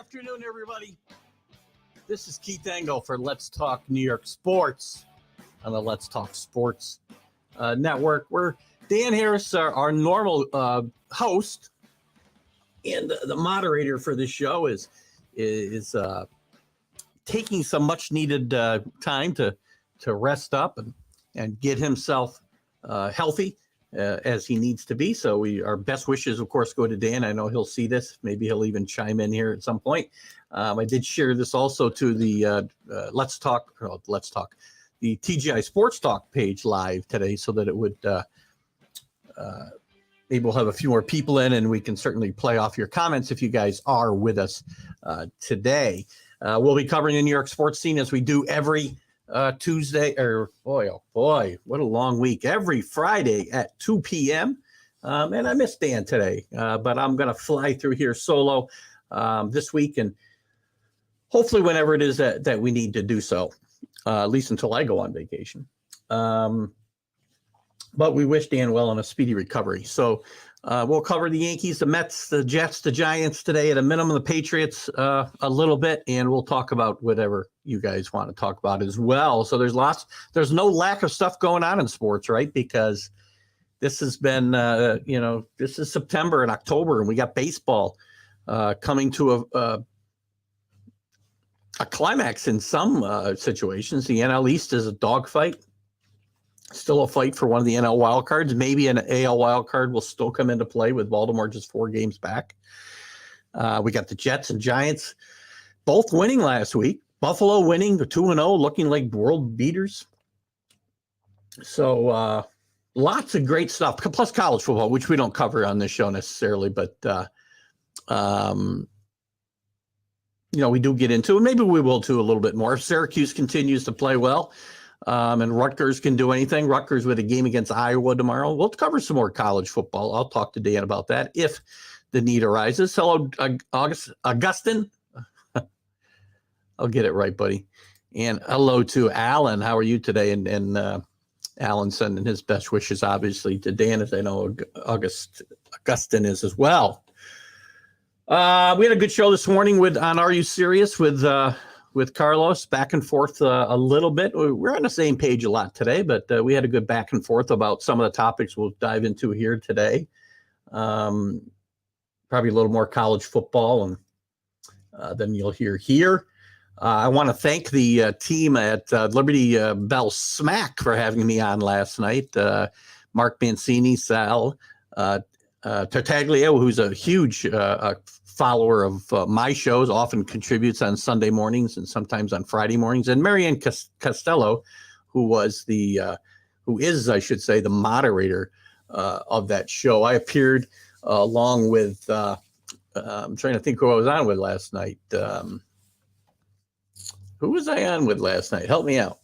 afternoon, everybody. This is Keith Engel for Let's Talk New York Sports on the Let's Talk Sports Network. We're Dan Harris, our normal host, and the moderator for the show is taking some much needed time to rest up and get himself healthy as he needs to be. So our best wishes, of course, go to Dan. I know he'll see this. Maybe he'll even chime in here at some point. I did share this also to the Let's Talk, the TGI Sports Talk page live today, so that it would maybe we'll have a few more people in, and we can certainly play off your comments if you guys are with us today. We'll be covering the New York sports scene as we do every Tuesday, or boy, what a long week. Every Friday at 2 p.m. And I miss Dan today, but I'm going to fly through here solo this week, and hopefully whenever it is that we need to do so, at least until I go on vacation. But we wish Dan well on a speedy recovery. So we'll cover the Yankees, the Mets, the Jets, the Giants today, at a minimum, the Patriots a little bit, and we'll talk about whatever you guys want to talk about as well. So there's no lack of stuff going on in sports, right? Because this has been, this is September and October, and we got baseball coming to a climax in some situations. The NL East is a dogfight. Still a fight for one of the NL wild cards. Maybe an AL wild card will still come into play with Baltimore just 4 games back. We got the Jets and Giants both winning last week. Buffalo winning, the 2-0, looking like world beaters. So lots of great stuff, plus college football, which we don't cover on this show necessarily, but we do get into it. Maybe we will too a little bit more. If Syracuse continues to play well, and Rutgers can do anything. Rutgers with a game against Iowa tomorrow. We'll cover some more college football. I'll talk to Dan about that if the need arises. Hello, Augustin. I'll get it right, buddy. And hello to Alan. How are you today? And Alan sending his best wishes, obviously, to Dan, as I know Augustin is as well. We had a good show this morning on Are You Serious with Carlos, back and forth a little bit. We're on the same page a lot today, but we had a good back and forth about some of the topics we'll dive into here today. Probably a little more college football and than you'll hear here. I want to thank the team at Liberty Bell Smack for having me on last night. Mark Mancini, Sal Tartaglia, who's a huge follower of my shows, often contributes on Sunday mornings and sometimes on Friday mornings, and Marianne Costello, who is, I should say, the moderator of that show. I appeared along with, I'm trying to think who I was on with last night. Who was I on with last night? Help me out.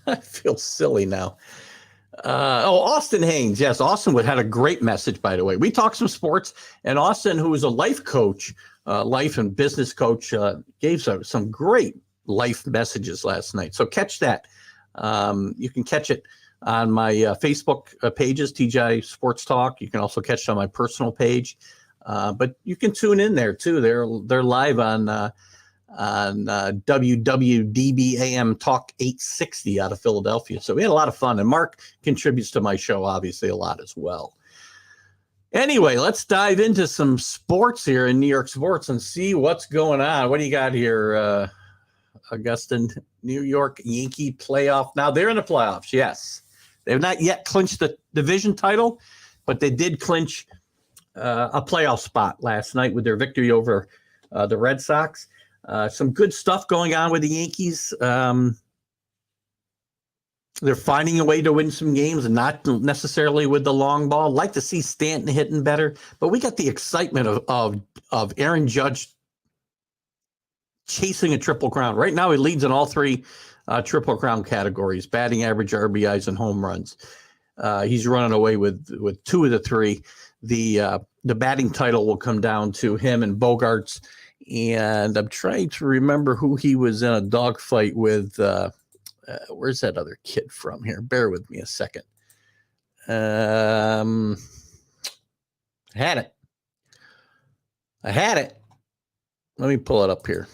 I feel silly now. Austin Haynes. Yes, Austin had a great message, by the way. We talked some sports, and Austin, who is a life coach, life and business coach, gave some great life messages last night. So catch that. You can catch it on my Facebook pages, TGI Sports Talk. You can also catch it on my personal page. But you can tune in there, too. They're live on WWDBAM Talk 860 out of Philadelphia. So we had a lot of fun, and Mark contributes to my show, obviously, a lot as well. Anyway, let's dive into some sports here in New York sports and see what's going on. What do you got here, Augustin? New York Yankee playoff. Now, they're in the playoffs, yes. They have not yet clinched the division title, but they did clinch a playoff spot last night with their victory over the Red Sox. Some good stuff going on with the Yankees. They're finding a way to win some games, and not necessarily with the long ball. Like to see Stanton hitting better, but we got the excitement of Aaron Judge chasing a triple crown. Right now, he leads in all 3 triple crown categories: batting average, RBIs, and home runs. He's running away with 2 of the 3. The batting title will come down to him and Bogarts. And I'm trying to remember who he was in a dogfight with. Where's that other kid from here? Bear with me a second. I had it. Let me pull it up here.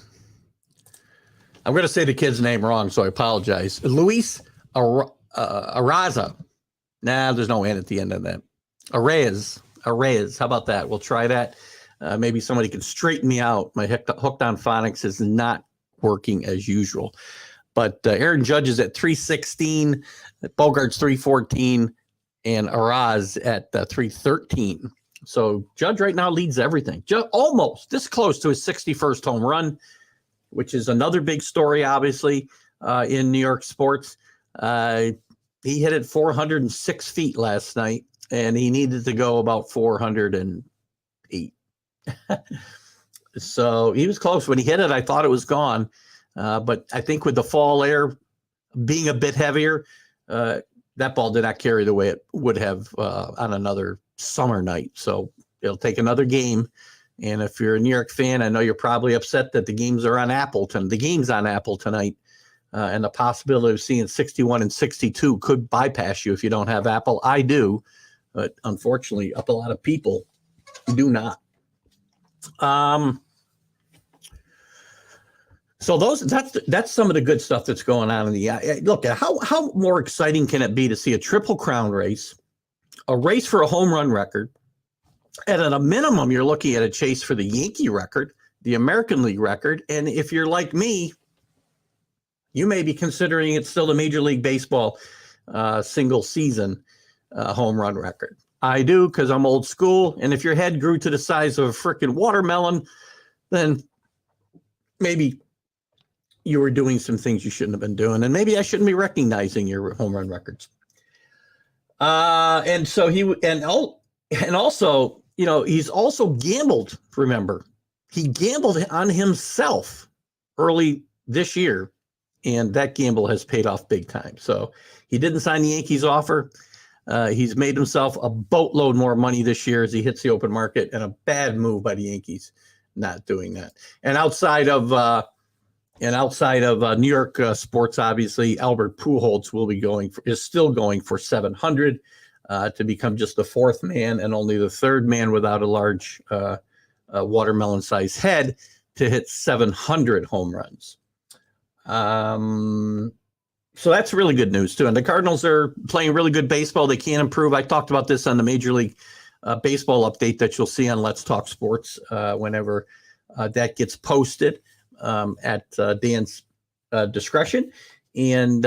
I'm going to say the kid's name wrong, so I apologize. Luis Arraza. Nah, there's no N at the end of that. Arraez. How about that? We'll try that. Maybe somebody can straighten me out. My hooked on phonics is not working as usual. But Aaron Judge is at 316, Bogart's 314, and Arraez at 313. So Judge right now leads everything. Almost this close to his 61st home run, which is another big story, obviously, in New York sports. He hit it 406 feet last night, and he needed to go about 408. So he was close. When he hit it, I thought it was gone. But I think with the fall air being a bit heavier, that ball did not carry the way it would have on another summer night. So it'll take another game. And if you're a New York fan, I know you're probably upset that the games are on Appleton. The game's on Apple tonight. And the possibility of seeing 61 and 62 could bypass you if you don't have Apple. I do. But unfortunately, a lot of people do not. So that's some of the good stuff that's going on in the look. How more exciting can it be to see a Triple Crown race, a race for a home run record, and at a minimum you're looking at a chase for the Yankee record, the American League record, and if you're like me, you may be considering it still the Major League Baseball single season home run record. I do, because I'm old school, and if your head grew to the size of a freaking watermelon, then maybe you were doing some things you shouldn't have been doing, and maybe I shouldn't be recognizing your home run records. And so also, you know, he's also gambled. Remember, he gambled on himself early this year, and that gamble has paid off big time. So he didn't sign the Yankees offer. He's made himself a boatload more money this year as he hits the open market, and a bad move by the Yankees not doing that. And outside of New York sports, obviously, Albert Pujols is still going for 700 to become just the fourth man and only the third man without a large watermelon-sized head to hit 700 home runs. So that's really good news, too. And the Cardinals are playing really good baseball. They can't improve. I talked about this on the Major League Baseball update that you'll see on Let's Talk Sports whenever that gets posted at Dan's discretion. And,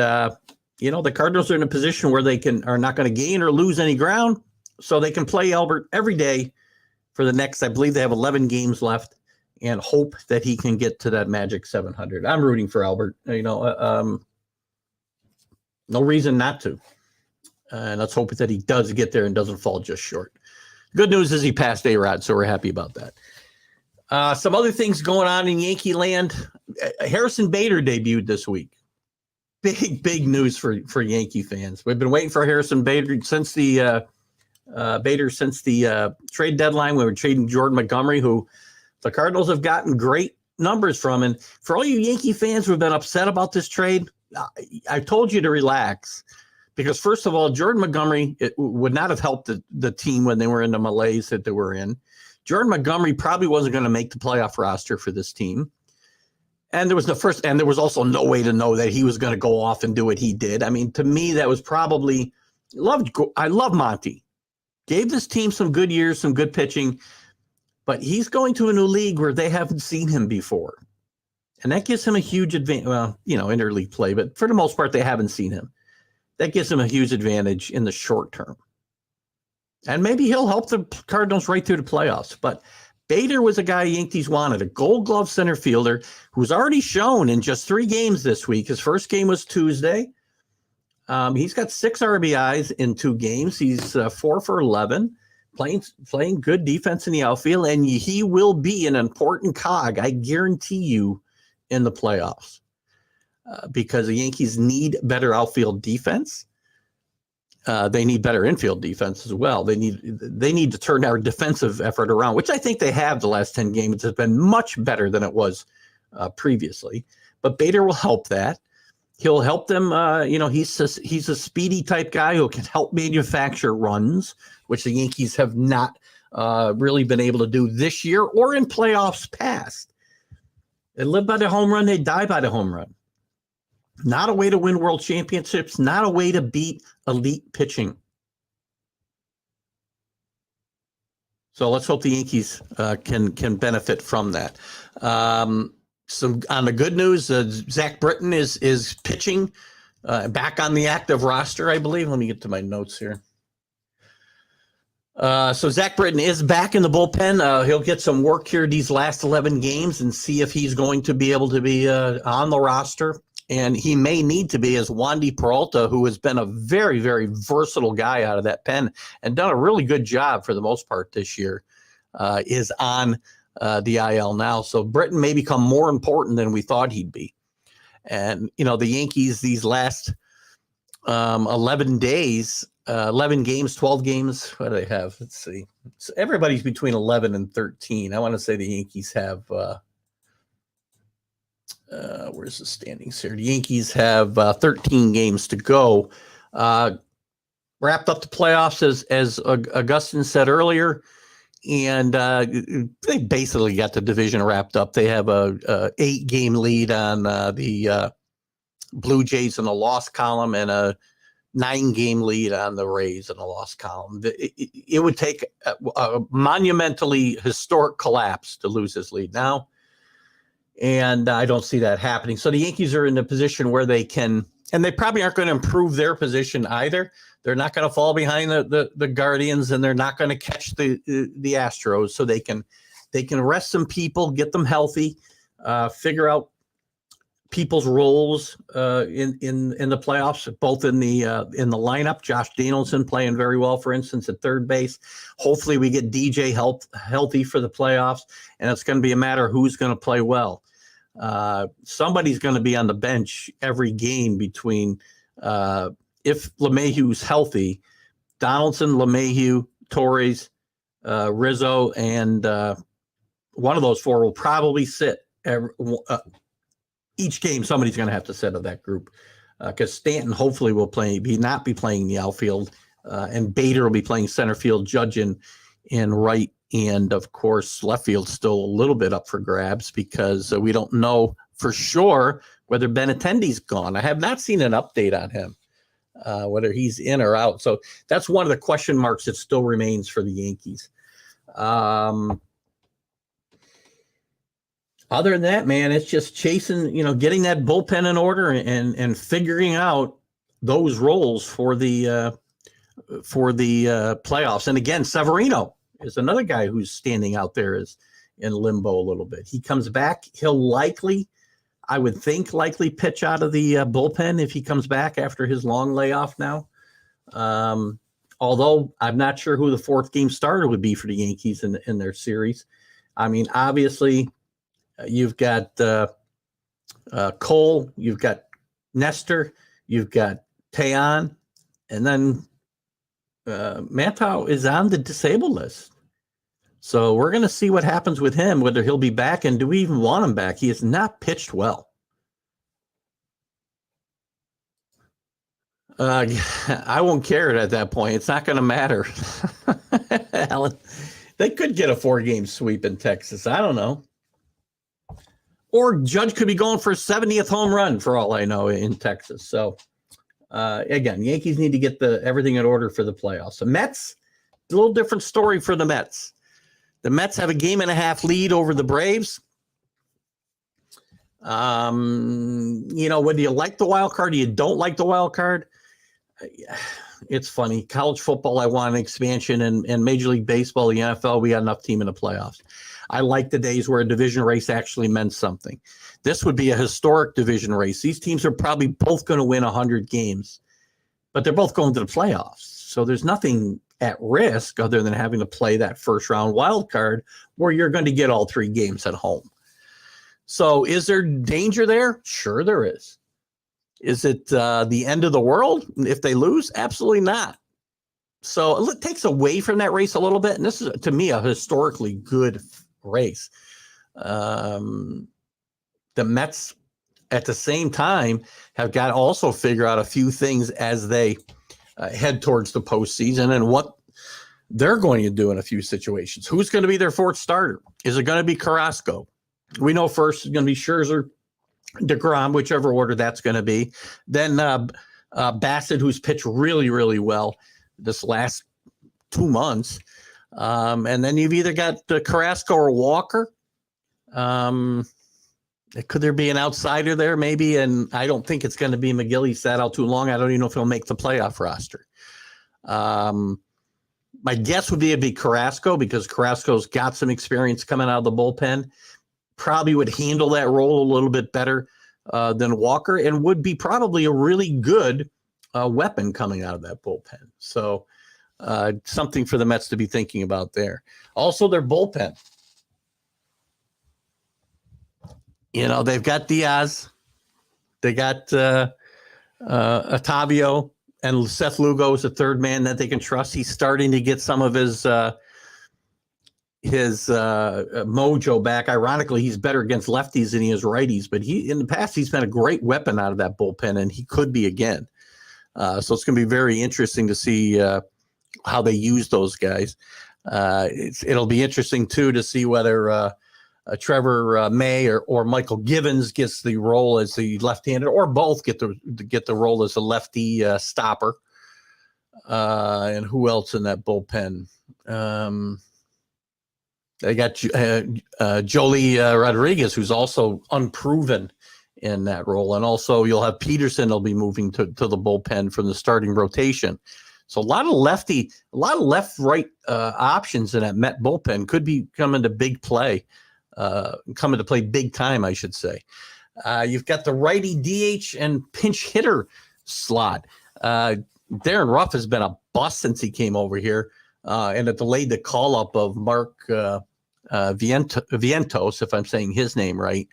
you know, the Cardinals are in a position where they are not going to gain or lose any ground. So they can play Albert every day for the next, I believe they have 11 games left, and hope that he can get to that magic 700. I'm rooting for Albert, you know, no reason not to. And let's hope that he does get there and doesn't fall just short. Good news is he passed A-Rod, so we're happy about that. Some other things going on in Yankee land. Harrison Bader debuted this week. Big news for Yankee fans. We've been waiting for Harrison Bader since the trade deadline. We were trading Jordan Montgomery, who the Cardinals have gotten great numbers from. And for all you Yankee fans who have been upset about this trade, I told you to relax, because first of all, Jordan Montgomery would not have helped the team when they were in the malaise that they were in. Jordan Montgomery probably wasn't going to make the playoff roster for this team. And there was also no way to know that he was going to go off and do what he did. I mean, to me, that was probably I love Monty. Gave this team some good years, some good pitching, but he's going to a new league where they haven't seen him before. And that gives him a huge advantage. Well, you know, interleague play, but for the most part, they haven't seen him. That gives him a huge advantage in the short term. And maybe he'll help the Cardinals right through the playoffs. But Bader was a guy Yankees wanted, a Gold Glove center fielder who's already shown in just 3 games this week. His first game was Tuesday. He's got 6 RBIs in 2 games. He's 4 for 11, playing good defense in the outfield, and he will be an important cog, I guarantee you, in the playoffs, because the Yankees need better outfield defense. They need better infield defense as well. They need to turn our defensive effort around, which I think they have. The last 10 games has been much better than it was previously. But Bader will help that. He'll help them. You know, he's a speedy type guy who can help manufacture runs, which the Yankees have not really been able to do this year or in playoffs past. They live by the home run, they die by the home run. Not a way to win world championships, not a way to beat elite pitching. So let's hope the Yankees can benefit from that. Some on the good news, Zach Britton is pitching back on the active roster, I believe. Let me get to my notes here. So Zach Britton is back in the bullpen. He'll get some work here these last 11 games and see if he's going to be able to be on the roster. And he may need to be, as Wandy Peralta, who has been a very, very versatile guy out of that pen and done a really good job for the most part this year, is on the IL now. So Britton may become more important than we thought he'd be. And, the Yankees, these last 11 days, 11 games, 12 games, what do they have? Let's see. So everybody's between 11 and 13. I want to say the Yankees have, where's the standings here? The Yankees have 13 games to go. Wrapped up the playoffs, as Augustin said earlier, and they basically got the division wrapped up. They have a 8-game lead on the Blue Jays in the loss column and a 9-game lead on the Rays in the loss column. It would take a monumentally historic collapse to lose this lead now. And I don't see that happening. So the Yankees are in a position where they can, and they probably aren't going to improve their position either. They're not going to fall behind the Guardians, and they're not going to catch the Astros. So they can rest some people, get them healthy, figure out people's roles in the playoffs, both in the lineup. Josh Donaldson playing very well, for instance, at third base. Hopefully we get DJ healthy for the playoffs, and it's going to be a matter of who's going to play well. Somebody's going to be on the bench every game between if LeMahieu's healthy, Donaldson, LeMahieu, Torres, Rizzo, and one of those four will probably sit each game. Somebody's going to have to sit of that group because Stanton hopefully will not be playing the outfield, and Bader will be playing center field, Judge in right, and of course left field still a little bit up for grabs because we don't know for sure whether Benintendi's gone. I have not seen an update on him, whether he's in or out. So that's one of the question marks that still remains for the Yankees. Other than that, man, it's just chasing, getting that bullpen in order and figuring out those roles for the playoffs. And again, Severino is another guy who's standing out there is in limbo a little bit. He comes back. He'll likely pitch out of the bullpen if he comes back after his long layoff now. Although I'm not sure who the fourth game starter would be for the Yankees in their series. I mean, obviously, you've got Cole, you've got Nestor, you've got Teon, and then Mantau is on the disabled list. So we're going to see what happens with him, whether he'll be back, and do we even want him back? He has not pitched well. I won't care at that point. It's not going to matter. Alan, they could get a 4-game sweep in Texas. I don't know. Or Judge could be going for a 70th home run for all I know in Texas. So, again, Yankees need to get everything in order for the playoffs. The Mets, a little different story for the Mets. The Mets have a 1.5-game lead over the Braves. Whether you like the wild card or you don't like the wild card, it's funny. College football, I want an expansion, and Major League Baseball, the NFL, we got enough team in the playoffs. I like the days where a division race actually meant something. This would be a historic division race. These teams are probably both going to win 100 games, but they're both going to the playoffs. So there's nothing at risk other than having to play that first round wild card where you're going to get all 3 games at home. So is there danger there? Sure there is. Is it the end of the world if they lose? Absolutely not. So it takes away from that race a little bit. And this is, to me, a historically good race. The Mets, at the same time, have got to also figure out a few things as they head towards the postseason and what they're going to do in a few situations. Who's going to be their fourth starter? Is it going to be Carrasco? We know first is going to be Scherzer, DeGrom, whichever order that's going to be. Then Bassett, who's pitched really, really well this last 2 months. And then you've either got Carrasco or Walker. Could there be an outsider there? Maybe. And I don't think it's going to be McGill. He sat out too long. I don't even know if he'll make the playoff roster. My guess would be it'd be Carrasco, because Carrasco's got some experience coming out of the bullpen. Probably would handle that role a little bit better than Walker, and would be probably a really good weapon coming out of that bullpen. So something for the Mets to be thinking about there. Also, their bullpen. You know, they've got Diaz. They got Otavio, and Seth Lugo is a third man that they can trust. He's starting to get some of his mojo back. Ironically, he's better against lefties than he is righties, but in the past, he's been a great weapon out of that bullpen, and he could be again. So it's going to be very interesting to see how they use those guys. It'll be interesting, too, to see whether Trevor May or Michael Givens gets the role as the left-handed, or both get the role as a lefty stopper. And who else in that bullpen? They got Jolie Rodriguez, who's also unproven in that role. And also you'll have Peterson will be moving to the bullpen from the starting rotation. So a lot of left-right options in that Met bullpen could be coming to big play. Coming to play big time, I should say. You've got the righty DH and pinch hitter slot. Darren Ruff has been a bust since he came over here, and it delayed the call-up of Mark Vientos, if I'm saying his name right.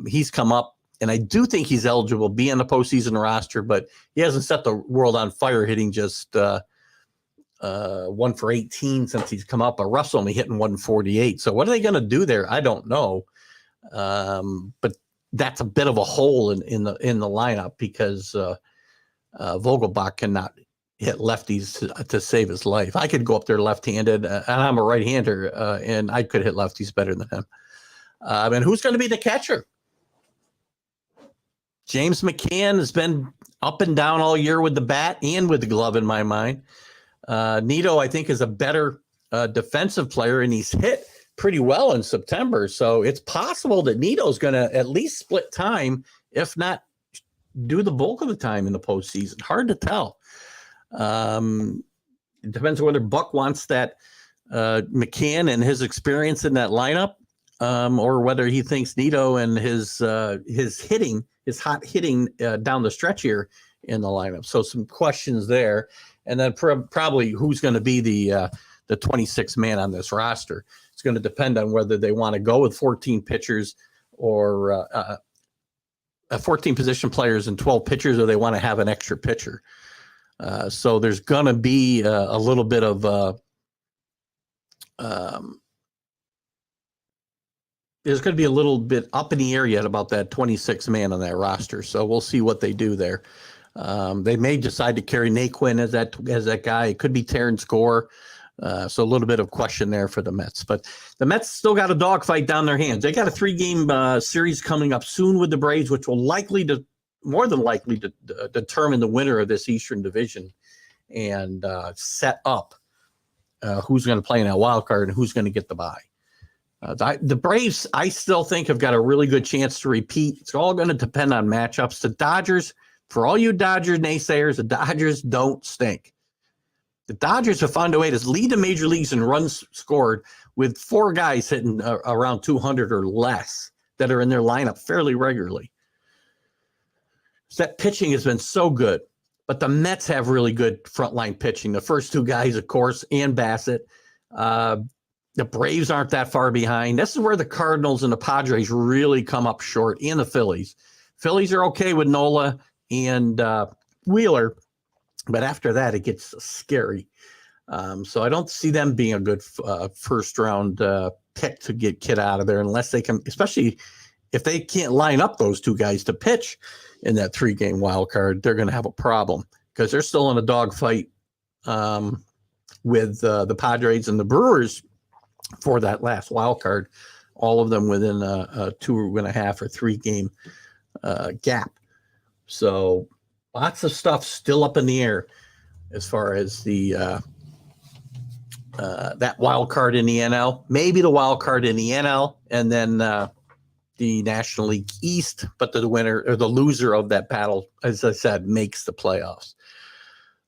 He's come up, and I do think he's eligible to be on the postseason roster, but he hasn't set the world on fire, hitting just 1 for 18 since he's come up. But Ruff's only hitting 148. So what are they going to do there? I don't know. But that's a bit of a hole in the lineup, because Vogelbach cannot hit lefties to save his life. I could go up there left-handed, and I'm a right-hander, and I could hit lefties better than him. And who's going to be the catcher? James McCann has been up and down all year with the bat and with the glove, in my mind. Nito, I think, is a better defensive player, and he's hit pretty well in September. So it's possible that Nito's going to at least split time, if not do the bulk of the time in the postseason. Hard to tell. It depends on whether Buck wants that McCann and his experience in that lineup, or whether he thinks Nito and his hot hitting down the stretch here in the lineup. So some questions there. And then probably who's going to be the 26th man on this roster. It's going to depend on whether they want to go with 14 pitchers or 14 position players and 12 pitchers, or they want to have an extra pitcher. So there's going to be a little bit of there's going to be a little bit up in the air yet about that 26th man on that roster. So we'll see what they do there. They may decide to carry Naquin as that guy. It could be Terrence Gore. So a little bit of question there for the Mets. But the Mets still got a dogfight down their hands. They got a 3-game series coming up soon with the Braves, which will more than likely determine the winner of this Eastern Division and set up who's going to play in that wild card and who's going to get the bye. The Braves, I still think, have got a really good chance to repeat. It's all going to depend on matchups. The Dodgers, for all you Dodgers naysayers, the Dodgers don't stink. The Dodgers have found a way to lead the major leagues in runs scored with 4 guys hitting around 200 or less that are in their lineup fairly regularly. So that pitching has been so good. But the Mets have really good frontline pitching. The first 2 guys, of course, and Bassett. The Braves aren't that far behind. This is where the Cardinals and the Padres really come up short, and the Phillies. Phillies are okay with Nola and Wheeler, but after that, it gets scary. So I don't see them being a good first-round pick to get Kid out of there unless they can, especially if they can't line up those 2 guys to pitch in that 3-game wild card. They're going to have a problem because they're still in a dogfight with the Padres and the Brewers for that last wild card all of them within a 2.5 or 3 game gap. So lots of stuff still up in the air as far as the that wild card in the NL, maybe the wild card in the NL, and then the National League East. But the winner or the loser of that battle, as I said, makes the playoffs.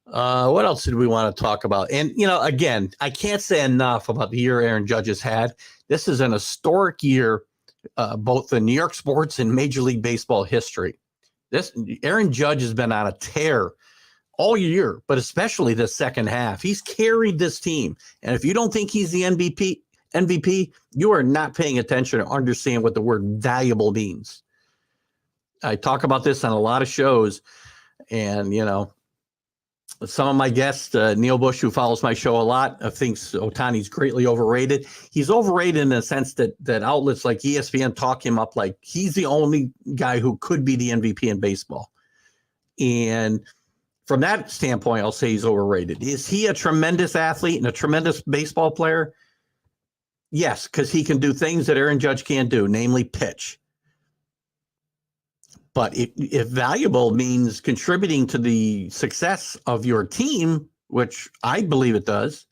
What else did we want to talk about? And, again, I can't say enough about the year Aaron Judge has had. This is an historic year, both in New York sports and Major League Baseball history. Aaron Judge has been on a tear all year, but especially the second half. He's carried this team. And if you don't think he's the MVP, you are not paying attention to understand what the word valuable means. I talk about this on a lot of shows, and, some of my guests, Neil Bush, who follows my show a lot, thinks Ohtani's greatly overrated. He's overrated in the sense that outlets like ESPN talk him up like he's the only guy who could be the MVP in baseball. And from that standpoint, I'll say he's overrated. Is he a tremendous athlete and a tremendous baseball player? Yes, because he can do things that Aaron Judge can't do, namely pitch. But if valuable means contributing to the success of your team, which I believe it does,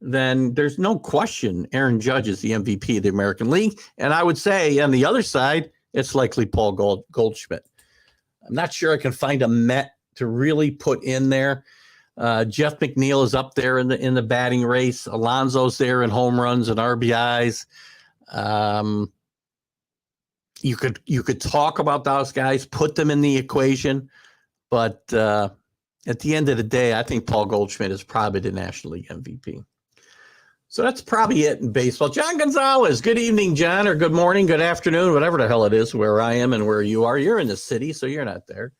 then there's no question Aaron Judge is the MVP of the American League. And I would say on the other side, it's likely Paul Goldschmidt. I'm not sure I can find a Met to really put in there. Jeff McNeil is up there in the batting race. Alonso's there in home runs and RBIs. You could talk about those guys, put them in the equation, but at the end of the day, I think Paul Goldschmidt is probably the National League MVP. So that's probably it in baseball. John Gonzalez, good evening, John, or good morning, good afternoon, whatever the hell it is, where I am and where you are. You're in the city, so you're not there.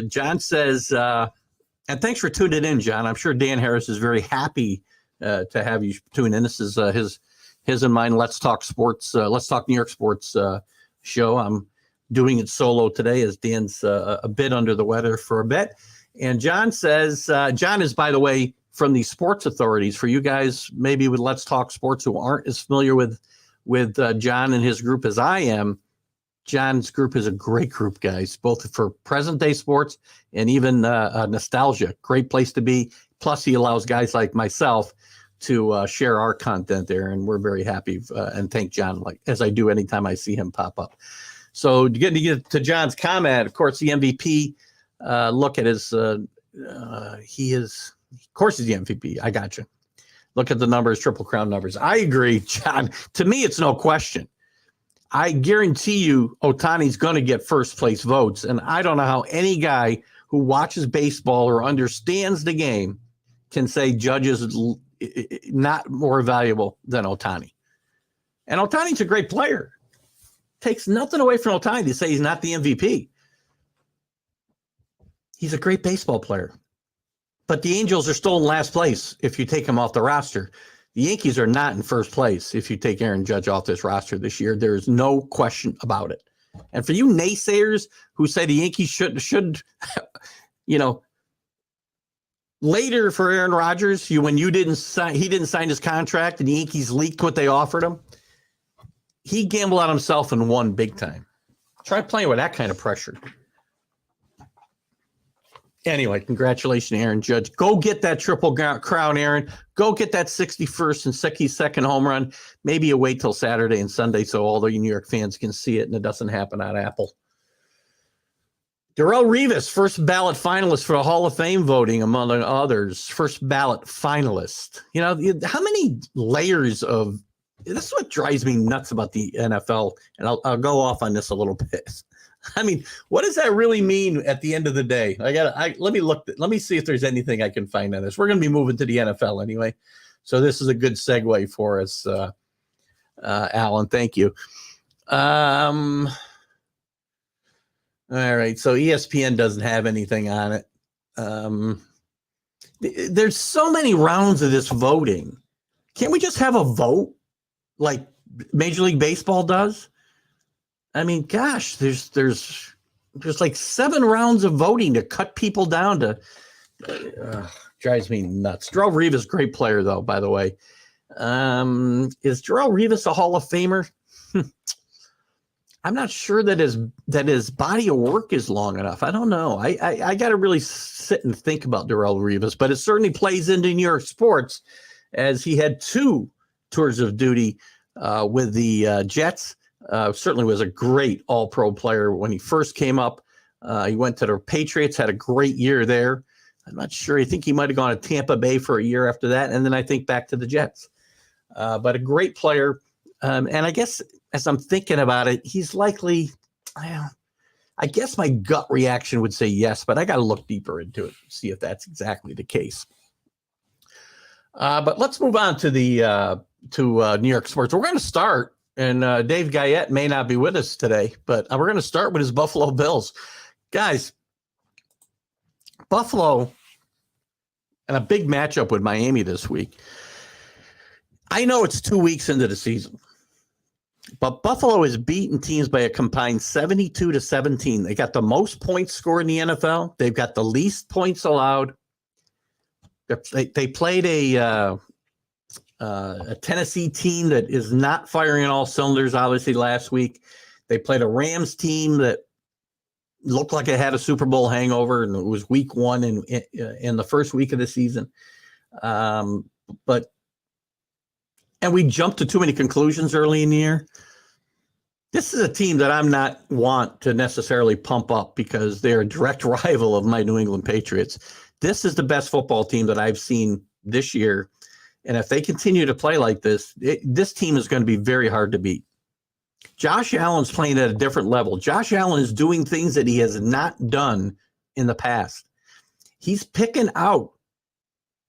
John says, and thanks for tuning in, John. I'm sure Dan Harris is very happy to have you tune in. This is his and mine Let's Talk Sports, Let's Talk New York Sports show. I'm doing it solo today as Dan's a bit under the weather for a bit. And John says, John is, by the way, from the sports authorities. For you guys, maybe with Let's Talk Sports who aren't as familiar with John and his group as I am, John's group is a great group, guys, both for present day sports and even nostalgia. Great place to be. Plus, he allows guys like myself to share our content there, and we're very happy and thank John, like as I do anytime I see him pop up. So to get to John's comment, of course, the MVP. Look at his. He is, of course, he's the MVP. I got you. Look at the numbers, Triple Crown numbers. I agree, John. To me, it's no question. I guarantee you, Ohtani's going to get first place votes, and I don't know how any guy who watches baseball or understands the game can say Judge is not more valuable than Ohtani. And Ohtani's a great player. Takes nothing away from Ohtani to say he's not the MVP. He's a great baseball player. But the Angels are still in last place if you take him off the roster. The Yankees are not in first place if you take Aaron Judge off this roster this year. There's no question about it. And for you naysayers who say the Yankees should later for Aaron Rodgers, when he didn't sign his contract and the Yankees leaked what they offered him, he gambled on himself and won big time. Try playing with that kind of pressure. Anyway, congratulations, Aaron Judge. Go get that Triple Crown, Aaron. Go get that 61st and 62nd home run. Maybe you wait till Saturday and Sunday so all the New York fans can see it and it doesn't happen on Apple. Darrelle Revis, first ballot finalist for the Hall of Fame voting, among others. First ballot finalist. How many layers of – this is what drives me nuts about the NFL, and I'll go off on this a little bit. I mean, what does that really mean at the end of the day? Let me see if there's anything I can find on this. We're going to be moving to the NFL anyway. So this is a good segue for us, Alan. Thank you. All right. So ESPN doesn't have anything on it. There's so many rounds of this voting. Can't we just have a vote like Major League Baseball does? I mean, gosh, there's like 7 rounds of voting to cut people down to drives me nuts. Darrelle Revis, great player though, by the way. Is Darrelle Revis a Hall of Famer? I'm not sure that his body of work is long enough. I don't know. I got to really sit and think about Darrelle Revis, but it certainly plays into New York sports, as he had 2 tours of duty with the Jets. Certainly was a great all-pro player when he first came up. He went to the Patriots, had a great year there. I'm not sure. I think he might have gone to Tampa Bay for a year after that, and then I think back to the Jets. But a great player. And I guess as I'm thinking about it, he's likely, I guess my gut reaction would say yes, but I got to look deeper into it, see if that's exactly the case. But let's move on to the New York sports. We're going to start, and Dave Guyette may not be with us today, but we're going to start with his Buffalo Bills. Guys, Buffalo and a big matchup with Miami this week. I know it's 2 weeks into the season, but Buffalo has beaten teams by a combined 72-17. They got the most points scored in the NFL. They've got the least points allowed. They played a Tennessee team that is not firing on all cylinders, obviously, last week. They played a Rams team that looked like it had a Super Bowl hangover, and it was week 1 in the first week of the season. And we jumped to too many conclusions early in the year. This is a team that I'm not want to necessarily pump up because they're a direct rival of my New England Patriots. This is the best football team that I've seen this year. And if they continue to play like this, this team is going to be very hard to beat. Josh Allen's playing at a different level. Josh Allen is doing things that he has not done in the past. He's picking out.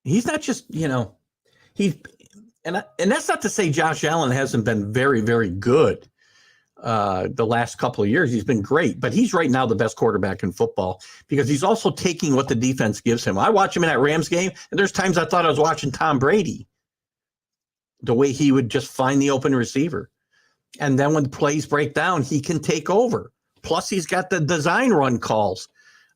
He's not just, and that's not to say Josh Allen hasn't been very, very good the last couple of years. He's been great, but he's right now the best quarterback in football because he's also taking what the defense gives him. I watch him in that Rams game, and there's times I thought I was watching Tom Brady, the way he would just find the open receiver. And then when plays break down, he can take over. Plus, he's got the design run calls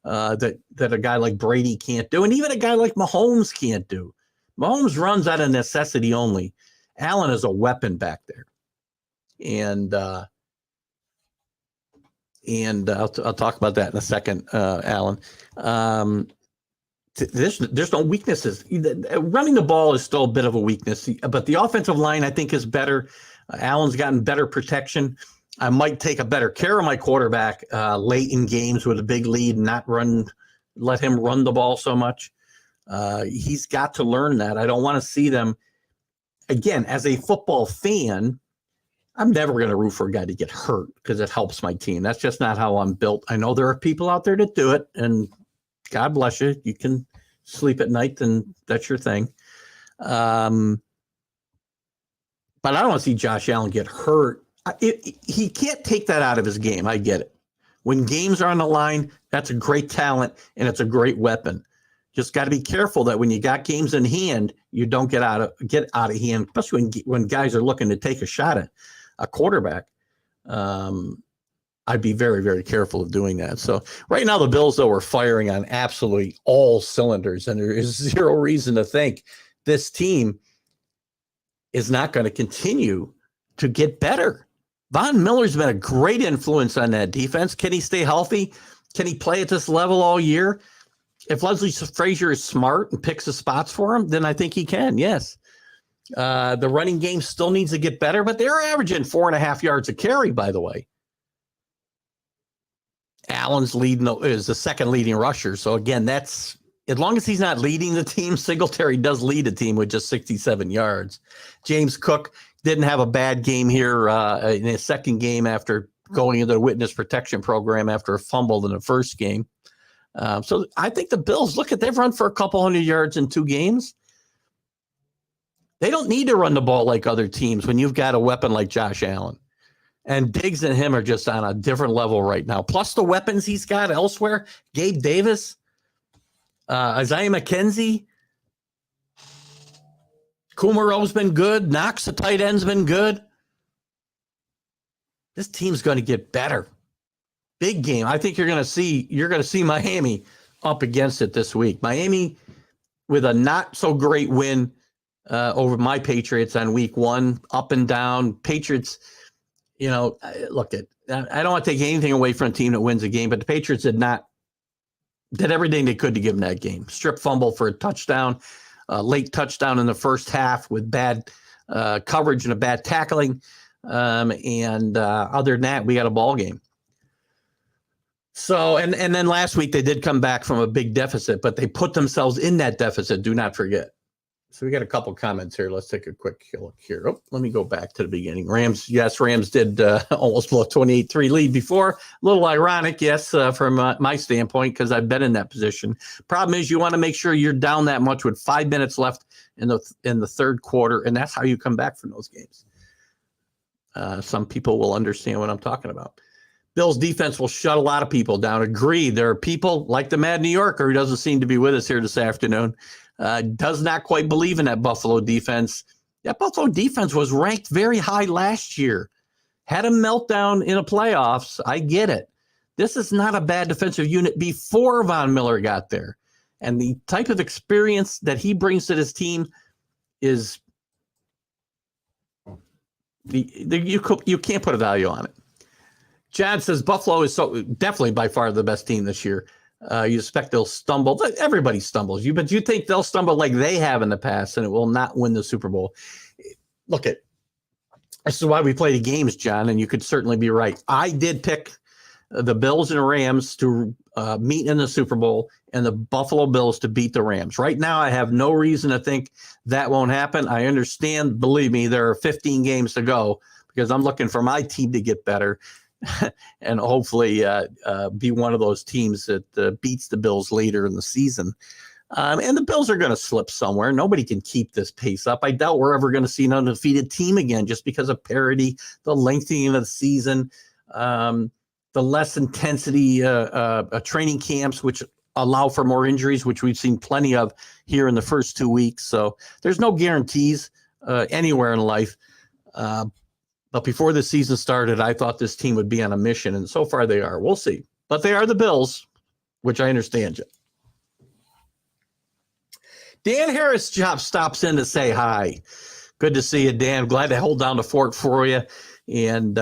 that a guy like Brady can't do, and even a guy like Mahomes can't do. Mahomes runs out of necessity only. Allen is a weapon back there. And I'll talk about that in a second, Alan. There's no weaknesses. Running the ball is still a bit of a weakness, but the offensive line, I think, is better. Allen's gotten better protection. I might take a better care of my quarterback late in games with a big lead and not let him run the ball so much. He's got to learn that. I don't want to see them. Again, as a football fan, I'm never going to root for a guy to get hurt because it helps my team. That's just not how I'm built. I know there are people out there that do it, and God bless you. You can sleep at night, and that's your thing. But I don't want to see Josh Allen get hurt. He can't take that out of his game. I get it. When games are on the line, that's a great talent, and it's a great weapon. Just got to be careful that when you got games in hand, you don't get out of hand, especially when guys are looking to take a shot at a quarterback. I'd be very, very careful of doing that. So right now, the Bills, though, are firing on absolutely all cylinders, and there is zero reason to think this team is not going to continue to get better. Von Miller's been a great influence on that defense. Can he stay healthy? Can he play at this level all year? If Leslie Frazier is smart and picks the spots for him, then I think he can, yes. The running game still needs to get better, but they're averaging 4.5 yards a carry, by the way. Allen's is the second leading rusher. So, again, that's as long as he's not leading the team. Singletary does lead the team with just 67 yards. James Cook didn't have a bad game here in his second game after going into the witness protection program after a fumble in the first game. So I think the Bills, they've run for a couple hundred yards in 2 games. They don't need to run the ball like other teams when you've got a weapon like Josh Allen. And Diggs and him are just on a different level right now. Plus the weapons he's got elsewhere. Gabe Davis, Isaiah McKenzie, Kumero's been good. Knox, the tight end's been good. This team's going to get better. Big game. I think you're going to see Miami up against it this week. Miami with a not so great win over my Patriots on week 1, up and down. Patriots, look, I don't want to take anything away from a team that wins a game, but the Patriots did everything they could to give them that game. Strip fumble for a touchdown, late touchdown in the first half with bad coverage and a bad tackling. And other than that, we got a ball game. So, and then last week they did come back from a big deficit, but they put themselves in that deficit. Do not forget. So we got a couple comments here. Let's take a quick look here. Oh, let me go back to the beginning. Rams did almost blow a 28-3 lead before. A little ironic, yes, from my standpoint, because I've been in that position. Problem is, you want to make sure you're down that much with 5 minutes left in the third quarter, and that's how you come back from those games. Some people will understand what I'm talking about. Bills defense will shut a lot of people down. Agreed. There are people like the Mad New Yorker who doesn't seem to be with us here this afternoon. Does not quite believe in that Buffalo defense. That Buffalo defense was ranked very high last year. Had a meltdown in the playoffs. I get it. This is not a bad defensive unit before Von Miller got there. And the type of experience that he brings to this team is you can't put a value on it. John says Buffalo is so definitely by far the best team this year. You expect they'll stumble. Everybody stumbles. But you think they'll stumble like they have in the past, and it will not win the Super Bowl. Look, this is why we play the games, John, and you could certainly be right. I did pick the Bills and Rams to meet in the Super Bowl and the Buffalo Bills to beat the Rams. Right now, I have no reason to think that won't happen. I understand, believe me, there are 15 games to go because I'm looking for my team to get better. And hopefully be one of those teams that beats the Bills later in the season. And the Bills are going to slip somewhere. Nobody can keep this pace up. I doubt we're ever going to see an undefeated team again just because of parity, the lengthening of the season, the less intensity training camps, which allow for more injuries, which we've seen plenty of here in the first 2 weeks. So there's no guarantees anywhere in life. But before the season started, I thought this team would be on a mission, and so far they are. We'll see. But they are the Bills, which I understand. Dan Harris stops in to say hi. Good to see you, Dan. Glad to hold down the fort for you, and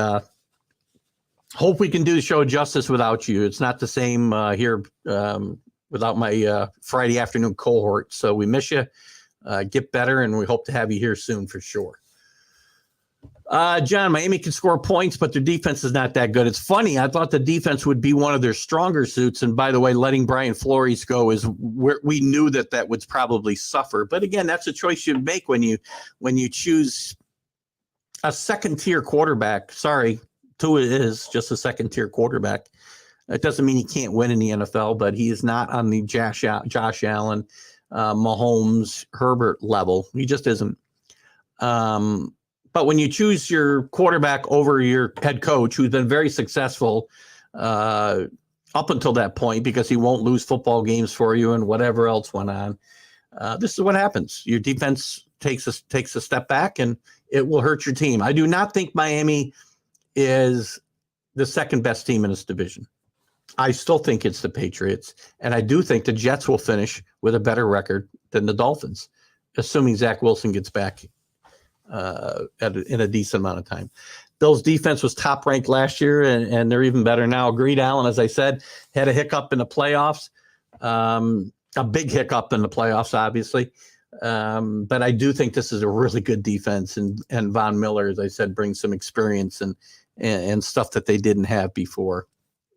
hope we can do the show justice without you. It's not the same here without my Friday afternoon cohort, so we miss you. Get better, and we hope to have you here soon for sure. John, Miami can score points, but their defense is not that good. It's funny. I thought the defense would be one of their stronger suits. And by the way, letting Brian Flores go is where we knew that would probably suffer. But again, that's a choice you make when you choose a second-tier quarterback. Sorry, Tua is just a second-tier quarterback. It doesn't mean he can't win in the NFL, but he is not on the Josh Allen, Mahomes, Herbert level. He just isn't. But when you choose your quarterback over your head coach, who's been very successful up until that point because he won't lose football games for you and whatever else went on, this is what happens. Your defense takes a step back, and it will hurt your team. I do not think Miami is the second best team in this division. I still think it's the Patriots, and I do think the Jets will finish with a better record than the Dolphins, assuming Zach Wilson gets back in a decent amount of time. Bills defense was top ranked last year, and they're even better now. Agreed, Allen, as I said, had a hiccup in the playoffs, a big hiccup in the playoffs, obviously. But I do think this is a really good defense, and Von Miller, as I said, brings some experience and stuff that they didn't have before.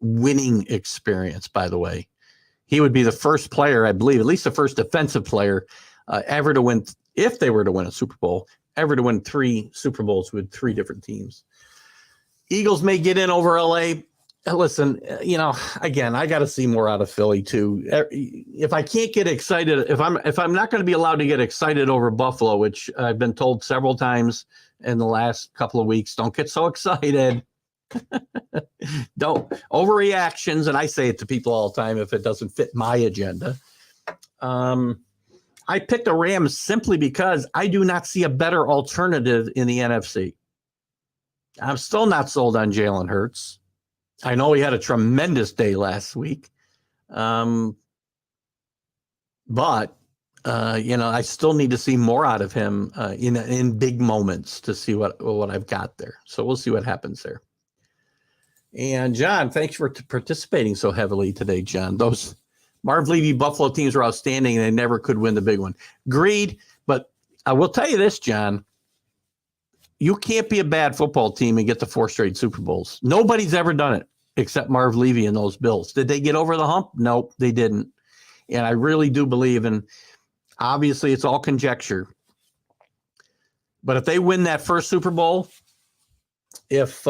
Winning experience, by the way. He would be the first player, I believe, at least the first defensive player ever to win, if they were to win a Super Bowl, ever to win 3 Super Bowls with 3 different teams. Eagles may get in over LA. Listen, again, I got to see more out of Philly too. If I can't get excited, if I'm not going to be allowed to get excited over Buffalo, which I've been told several times in the last couple of weeks, don't get so excited. Don't overreactions, and I say it to people all the time if it doesn't fit my agenda. I picked the Rams simply because I do not see a better alternative in the NFC. I'm still not sold on Jalen Hurts. I know he had a tremendous day last week. But I still need to see more out of him in big moments to see what I've got there. So we'll see what happens there. And John, thanks for participating so heavily today, John. Those Marv Levy Buffalo teams were outstanding, and they never could win the big one. Agreed, but I will tell you this, John. You can't be a bad football team and get to 4 straight Super Bowls. Nobody's ever done it except Marv Levy and those Bills. Did they get over the hump? Nope, they didn't. And I really do believe in. Obviously, it's all conjecture. But if they win that first Super Bowl, if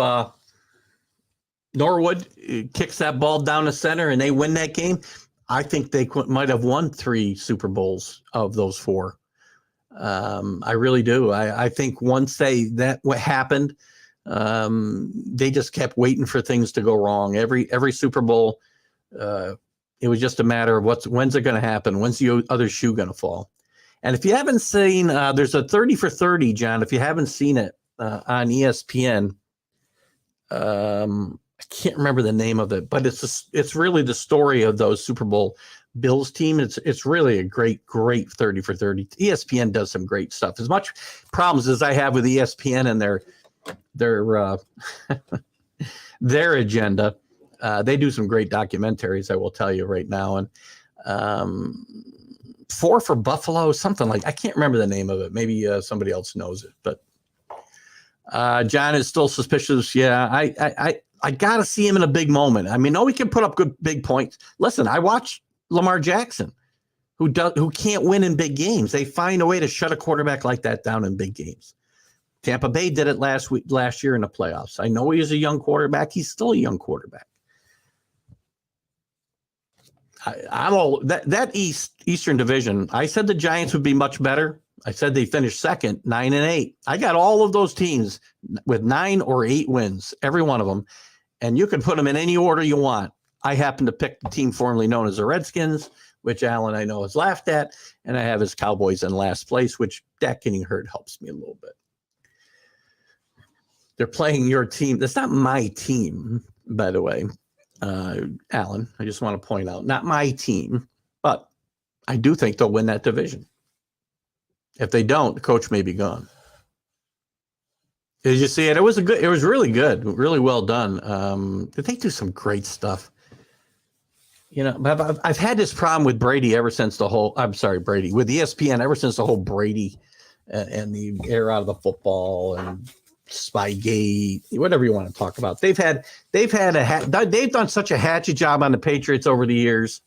Norwood kicks that ball down the center and they win that game, I think they might have won 3 Super Bowls of those 4. I really do. I think once what happened, they just kept waiting for things to go wrong. Every Super Bowl, it was just a matter of when's it going to happen? When's the other shoe going to fall? And if you haven't seen, there's a 30 for 30, John. If you haven't seen it on ESPN, I can't remember the name of it, but it's really the story of those Super Bowl Bills team. It's really a great 30 for 30. ESPN does some great stuff. As much problems as I have with ESPN and their agenda, they do some great documentaries, I will tell you right now. And 4 for Buffalo, something like, I can't remember the name of it. Maybe somebody else knows it. But John is still suspicious. Yeah, I got to see him in a big moment. I mean, no, he can put up good big points. Listen, I watch Lamar Jackson, who can't win in big games. They find a way to shut a quarterback like that down in big games. Tampa Bay did it last year in the playoffs. I know he's a young quarterback. He's still a young quarterback. I'm all that Eastern Division. I said the Giants would be much better. I said they finished second, 9-8. I got all of those teams with 9 or 8 wins, every one of them, and you can put them in any order you want. I happen to pick the team formerly known as the Redskins, which Alan I know has laughed at, and I have his Cowboys in last place, which Dak getting hurt helps me a little bit. They're playing your team. That's not my team, by the way. Alan, I just want to point out, not my team, but I do think they'll win that division. If they don't, the coach may be gone. Did you see it? It was really good, really well done. They do some great stuff. I've had this problem with Brady ever since with ESPN ever since the whole Brady and the air out of the football and Spygate, whatever you want to talk about. They've done such a hatchet job on the Patriots over the years.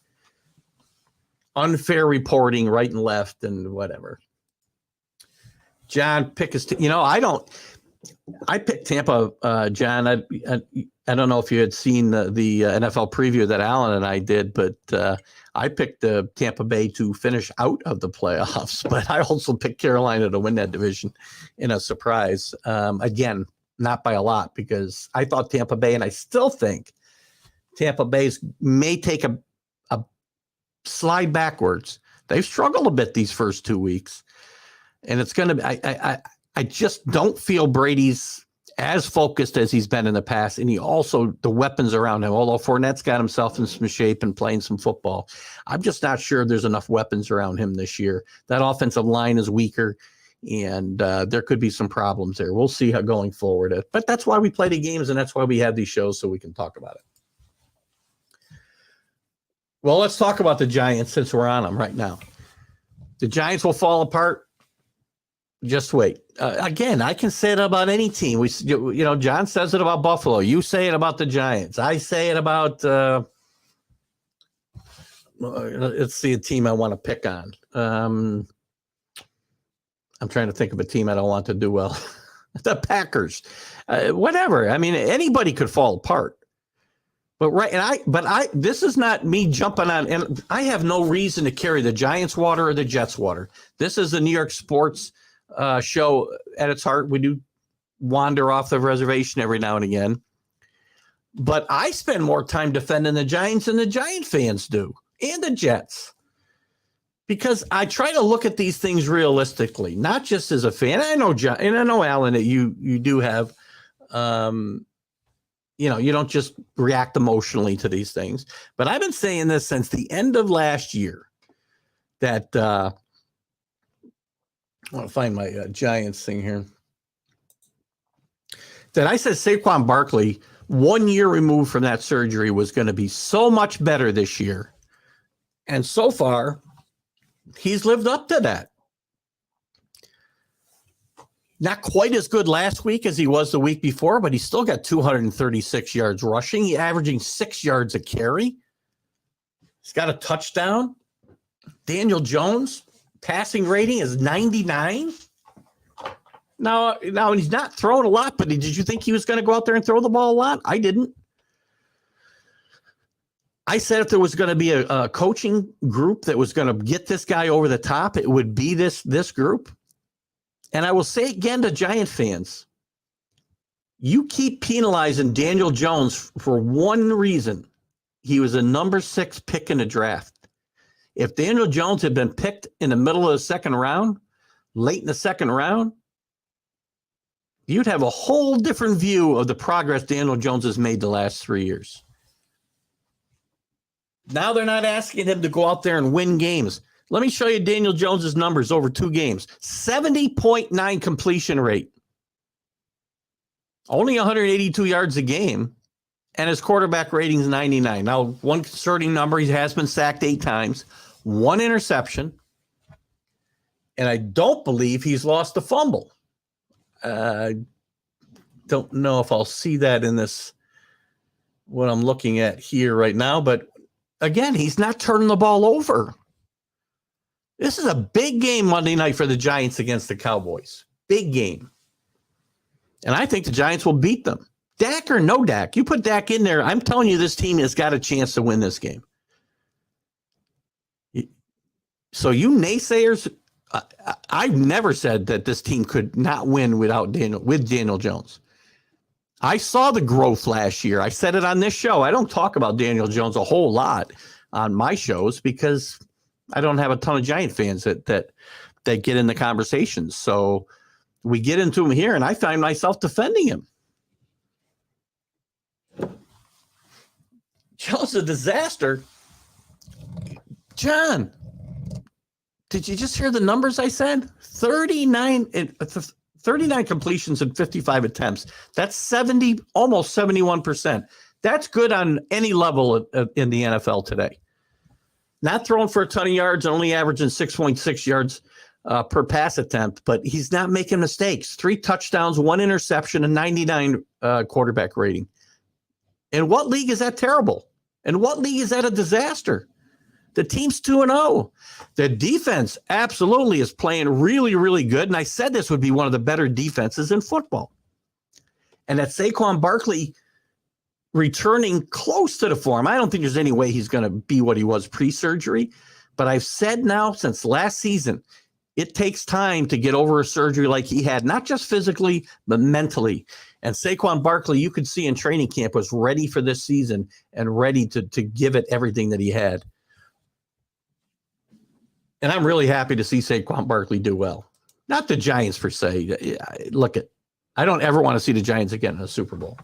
Unfair reporting right and left and whatever. John, pick his I picked Tampa, John. I don't know if you had seen the NFL preview that Alan and I did, but I picked Tampa Bay to finish out of the playoffs. But I also picked Carolina to win that division in a surprise. Again, not by a lot, because I thought Tampa Bay, and I still think Tampa Bay may take a slide backwards. They've struggled a bit these first 2 weeks, and it's going to be. I just don't feel Brady's as focused as he's been in the past, and he also, the weapons around him, although Fournette's got himself in some shape and playing some football, I'm just not sure there's enough weapons around him this year. That offensive line is weaker, and there could be some problems there. We'll see how going forward. But that's why we play the games, and that's why we have these shows, so we can talk about it. Well, let's talk about the Giants since we're on them right now. The Giants will fall apart. Just wait. Again, I can say it about any team. John says it about Buffalo. You say it about the Giants. I say it about. Let's see a team I want to pick on. I'm trying to think of a team I don't want to do well. The Packers. Whatever. I mean, anybody could fall apart. But this is not me jumping on, and I have no reason to carry the Giants water or the Jets water. This is the New York sports show at its heart. We do wander off the reservation every now and again, but I spend more time defending the Giants than the Giant fans do, and the Jets, because I try to look at these things realistically, not just as a fan. I know John, and I know Alan, that you do have, you don't just react emotionally to these things. But I've been saying this since the end of last year, that I want to find my Giants thing here. That I said Saquon Barkley, 1 year removed from that surgery, was going to be so much better this year. And so far, he's lived up to that. Not quite as good last week as he was the week before, but he's still got 236 yards rushing. He's averaging 6 yards a carry. He's got a touchdown. Daniel Jones, passing rating is 99. Now he's not throwing a lot, but did you think he was going to go out there and throw the ball a lot? I didn't. I said if there was going to be a coaching group that was going to get this guy over the top, it would be this group. And I will say again to Giant fans, you keep penalizing Daniel Jones for one reason. He was a number 6 pick in the draft. If Daniel Jones had been picked in the middle of the second round, late in the second round, you'd have a whole different view of the progress Daniel Jones has made the last 3 years. Now they're not asking him to go out there and win games. Let me show you Daniel Jones's numbers over 2 games. 70.9 completion rate. Only 182 yards a game. And his quarterback rating is 99. Now, one concerning number, he has been sacked 8 times. 1 interception. And I don't believe he's lost a fumble. Don't know if I'll see that in this, what I'm looking at here right now. But again, he's not turning the ball over. This is a big game Monday night for the Giants against the Cowboys. Big game. And I think the Giants will beat them. Dak or no Dak, you put Dak in there, I'm telling you this team has got a chance to win this game. So you naysayers, I've never said that this team could not win with Daniel Jones. I saw the growth last year. I said it on this show. I don't talk about Daniel Jones a whole lot on my shows because I don't have a ton of Giant fans that get in the conversations. So we get into him here, and I find myself defending him. Jones a disaster. John, did you just hear the numbers I said? 39 completions and 55 attempts. That's 70, almost 71%. That's good on any level in the NFL today. Not throwing for a ton of yards, only averaging 6.6 yards per pass attempt, but he's not making mistakes. 3 touchdowns, 1 interception, and 99 quarterback rating. In what league is that terrible? In what league is that a disaster? The team's 2-0. The defense absolutely is playing really, really good. And I said this would be one of the better defenses in football. And that Saquon Barkley returning close to the form. I don't think there's any way he's going to be what he was pre-surgery. But I've said now since last season, it takes time to get over a surgery like he had, not just physically, but mentally. And Saquon Barkley, you could see in training camp, was ready for this season and ready to give it everything that he had. And I'm really happy to see Saquon Barkley do well. Not the Giants per se. Look, I don't ever want to see the Giants again in a Super Bowl.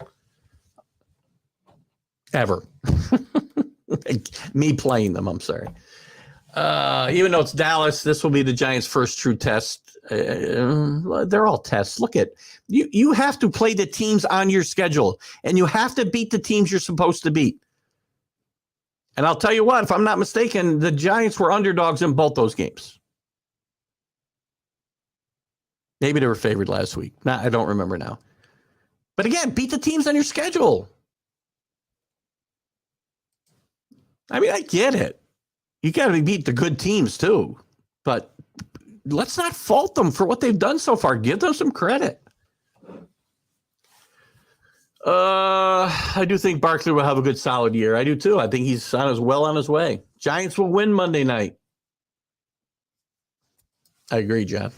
Ever. Me playing them, I'm sorry. Even though it's Dallas, this will be the Giants' first true test. They're all tests. Look at you have to play the teams on your schedule, and you have to beat the teams you're supposed to beat. And I'll tell you what, if I'm not mistaken, the Giants were underdogs in both those games. Maybe they were favored last week. I don't remember now. But again, beat the teams on your schedule. I mean, I get it. You got to beat the good teams too. But let's not fault them for what they've done so far. Give them some credit. I do think Barkley will have a good solid year. I do too. I think he's on his way. Giants will win Monday night. I agree, John.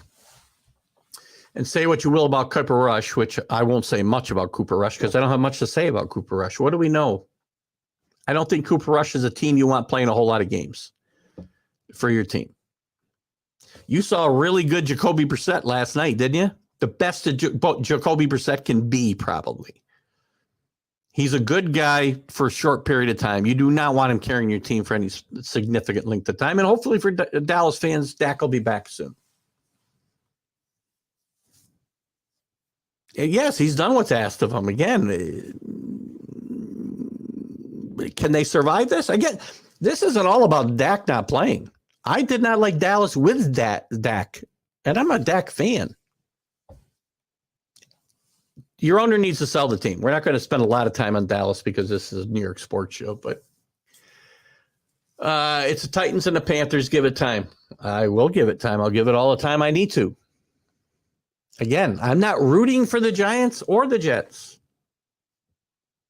And say what you will about Cooper Rush, which I won't say much about Cooper Rush because I don't have much to say about Cooper Rush. What do we know? I don't think Cooper Rush is a team you want playing a whole lot of games for your team. You saw a really good Jacoby Brissett last night, didn't you? The best that Jacoby Brissett can be, probably. He's a good guy for a short period of time. You do not want him carrying your team for any significant length of time. And hopefully for Dallas fans, Dak will be back soon. Yes, he's done what's asked of him. Again, can they survive this? Again, this isn't all about Dak not playing. I did not like Dallas with Dak, and I'm a Dak fan. Your owner needs to sell the team. We're not going to spend a lot of time on Dallas because this is a New York sports show, but it's the Titans and the Panthers. Give it time. I will give it time. I'll give it all the time I need to. Again, I'm not rooting for the Giants or the Jets.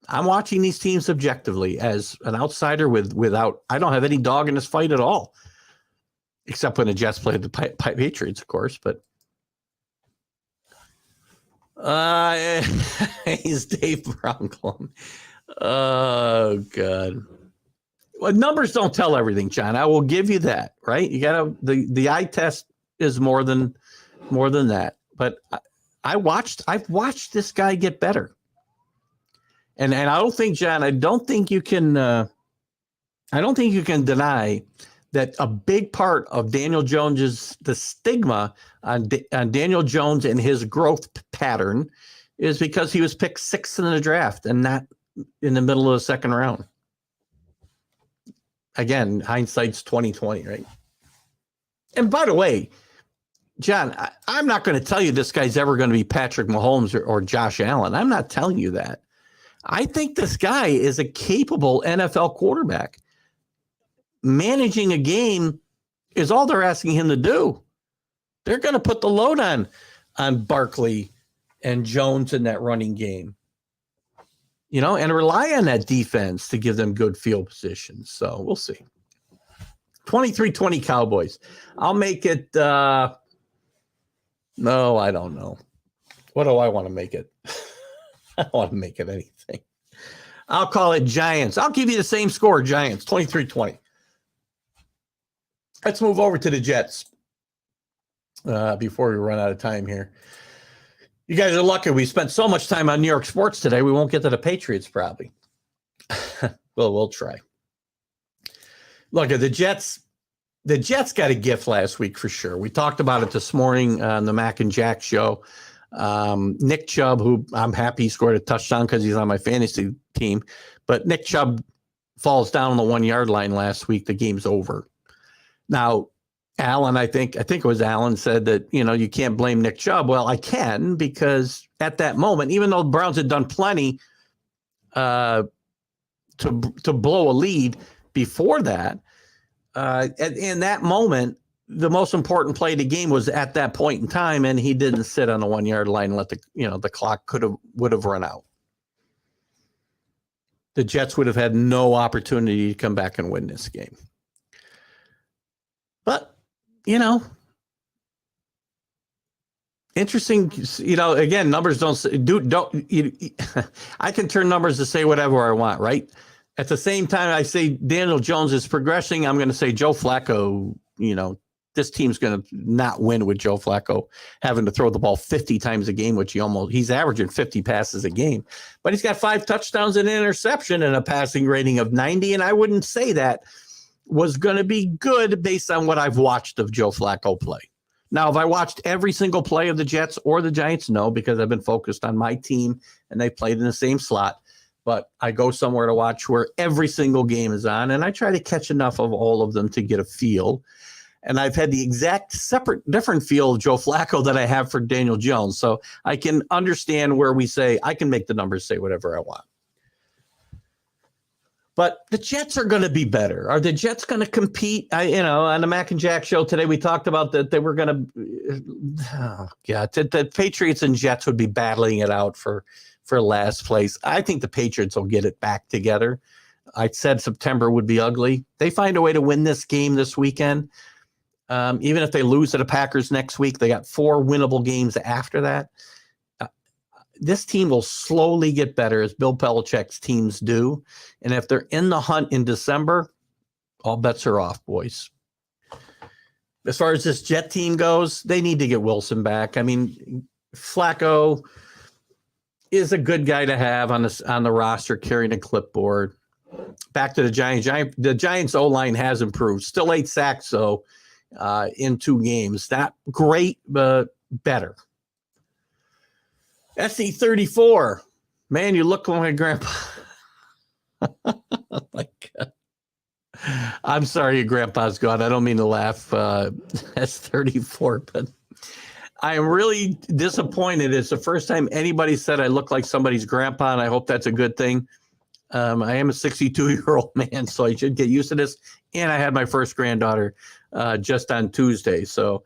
I'm watching these teams objectively as an outsider without, I don't have any dog in this fight at all, except when the Jets play the Patriots, of course, but he's Dave Bronklum. Oh, God. Well, numbers don't tell everything, John. I will give you that, right? You got to, the eye test is more than that. But I've watched this guy get better. And I don't think, John, I don't think you can deny that a big part of Daniel Jones's, the stigma on Daniel Jones and his growth pattern is because he was picked 6th in the draft and not in the middle of the second round. Again, hindsight's 2020, right? And by the way, John, I'm not going to tell you this guy's ever going to be Patrick Mahomes or Josh Allen. I'm not telling you that. I think this guy is a capable NFL quarterback. Managing a game is all they're asking him to do. They're going to put the load on Barkley and Jones in that running game, and rely on that defense to give them good field positions. So we'll see. 23-20 Cowboys. I'll make it. No, I don't know. What do I want to make it? I don't want to make it anything. I'll call it Giants. I'll give you the same score, Giants, 23-20. Let's move over to the Jets before we run out of time here. You guys are lucky. We spent so much time on New York sports today, we won't get to the Patriots probably. Well, we'll try. Look, the Jets got a gift last week for sure. We talked about it this morning on the Mac and Jack show. Nick Chubb, who I'm happy he scored a touchdown because he's on my fantasy team, but Nick Chubb falls down on the 1 yard line last week. The game's over. Now, Alan, I think it was Alan said that, you can't blame Nick Chubb. Well, I can, because at that moment, even though the Browns had done plenty to blow a lead before that, in that moment, the most important play of the game was at that point in time, and he didn't sit on the 1 yard line and let the clock would have run out. The Jets would have had no opportunity to come back and win this game. But, interesting, again, numbers I can turn numbers to say whatever I want, right? At the same time, I say Daniel Jones is progressing. I'm going to say Joe Flacco, this team's going to not win with Joe Flacco having to throw the ball 50 times a game, which he's averaging 50 passes a game. But he's got 5 touchdowns and an interception and a passing rating of 90. And I wouldn't say that was going to be good based on what I've watched of Joe Flacco play. Now, have I watched every single play of the Jets or the Giants? No, because I've been focused on my team and they played in the same slot. But I go somewhere to watch where every single game is on, and I try to catch enough of all of them to get a feel. And I've had the exact different feel of Joe Flacco that I have for Daniel Jones. So I can understand where we say, I can make the numbers say whatever I want. But the Jets are going to be better. Are the Jets going to compete? On the Mac and Jack show today, we talked about that they were going to, the Patriots and Jets would be battling it out for last place. I think the Patriots will get it back together. I said September would be ugly. They find a way to win this game this weekend. Even if they lose to the Packers next week, they got 4 winnable games after that. This team will slowly get better, as Bill Belichick's teams do. And if they're in the hunt in December, all bets are off, boys. As far as this Jet team goes, they need to get Wilson back. I mean, Flacco is a good guy to have on the roster carrying a clipboard. Back to the Giants. The Giants O-line has improved. Still 8 sacks, though, in 2 games. Not great, but better. SE34. Man, you look like my grandpa. Oh my God. I'm sorry your grandpa's gone. I don't mean to laugh, S34, but I am really disappointed. It's the first time anybody said I look like somebody's grandpa, and I hope that's a good thing. I am a 62-year-old man, so I should get used to this. And I had my first granddaughter just on Tuesday. So,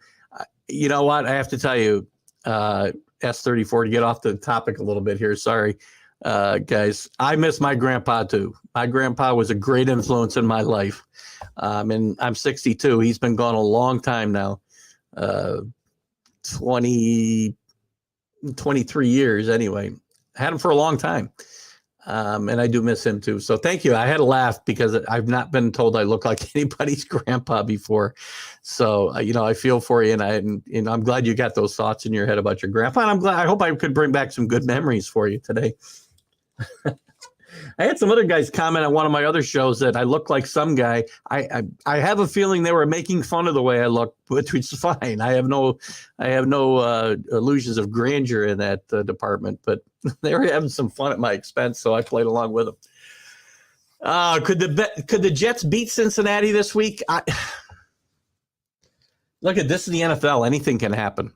you know what? I have to tell you, S34, to get off the topic a little bit here. Sorry, guys. I miss my grandpa, too. My grandpa was a great influence in my life. And I'm 62. He's been gone a long time now. 23 years anyway. Had him for a long time. And I do miss him too. So thank you. I had to laugh because I've not been told I look like anybody's grandpa before. So, I feel for you, and I'm glad you got those thoughts in your head about your grandpa. And I hope I could bring back some good memories for you today. I had some other guys comment on one of my other shows that I look like some guy. I have a feeling they were making fun of the way I look, which is fine. I have no illusions of grandeur in that department, but they were having some fun at my expense, so I played along with them. Could the Jets beat Cincinnati this week? Look at this in the NFL. Anything can happen.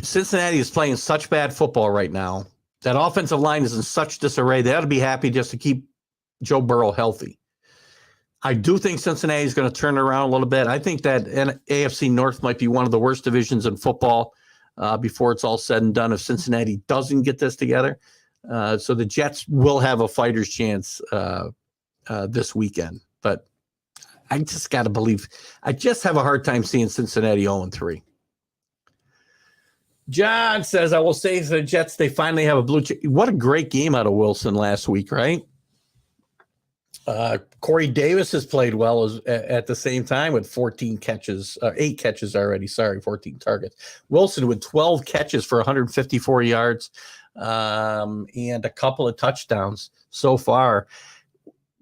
Cincinnati is playing such bad football right now. That offensive line is in such disarray. They ought to be happy just to keep Joe Burrow healthy. I do think Cincinnati is going to turn around a little bit. I think that AFC North might be one of the worst divisions in football before it's all said and done if Cincinnati doesn't get this together. So the Jets will have a fighter's chance this weekend. But I just got to believe. I just have a hard time seeing Cincinnati 0-3. John says, I will say to the Jets, they finally have a blue chip. What a great game out of Wilson last week, right? Corey Davis has played well at the same time with 8 catches already. 14 targets. Wilson with 12 catches for 154 yards and a couple of touchdowns so far.